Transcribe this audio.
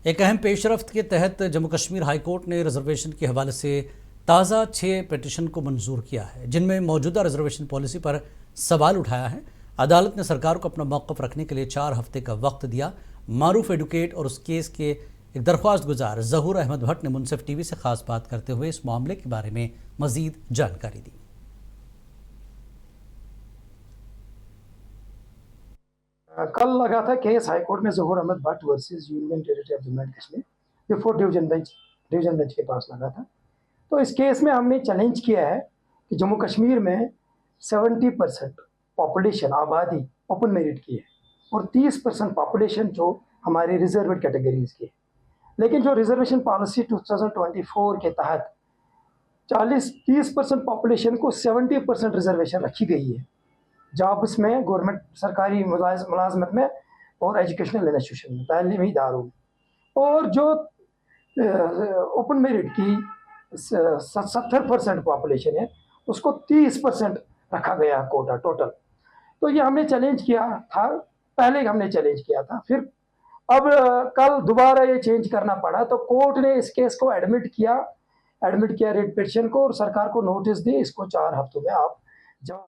एक अहम पेशरफ्त के तहत जम्मू कश्मीर हाई कोर्ट ने रिजर्वेशन के हवाले से ताज़ा 6 पिटीशन को मंजूर किया है, जिनमें मौजूदा रिजर्वेशन पॉलिसी पर सवाल उठाया है। अदालत ने सरकार को अपना मौक़िफ़ रखने के लिए 4 हफ्ते का वक्त दिया। मारूफ एडवोकेट और उस केस के एक दरख्वास्त गुजार ज़हूर अहमद भट्ट ने मुनसिफ टीवी से खास बात करते हुए इस मामले के बारे में मज़ीद जानकारी दी। कल लगा था केस हाईकोर्ट में Zahoor Ahmad Bhat versus union territory of Jammu and Kashmir, before division bench के पास लगा था। तो इस केस में हमने चैलेंज किया है कि जम्मू कश्मीर में 70% पॉपुलेशन आबादी ओपन मेरिट की है और 30% पॉपुलेशन जो हमारी रिजर्वेड कैटेगरीज की है। लेकिन जो रिजर्वेशन पॉलिसी 2024 के तहत 30% पॉपुलेशन को 70% रिजर्वेशन रखी गई है जॉब्स में, गवर्नमेंट सरकारी मुलाजमत में और एजुकेशनल इंस्टीट्यूशन में, तालीमी इदारों में। और जो ओपन मेरिट की 70% पॉपुलेशन है उसको 30% रखा गया कोटा टोटल। तो ये हमने चैलेंज किया था, पहले हमने चैलेंज किया था, फिर अब कल दोबारा ये चेंज करना पड़ा। तो कोर्ट ने इस केस को एडमिट किया रिट पिटीशन को और सरकार को नोटिस दी, इसको 4 हफ्तों में आप जवाब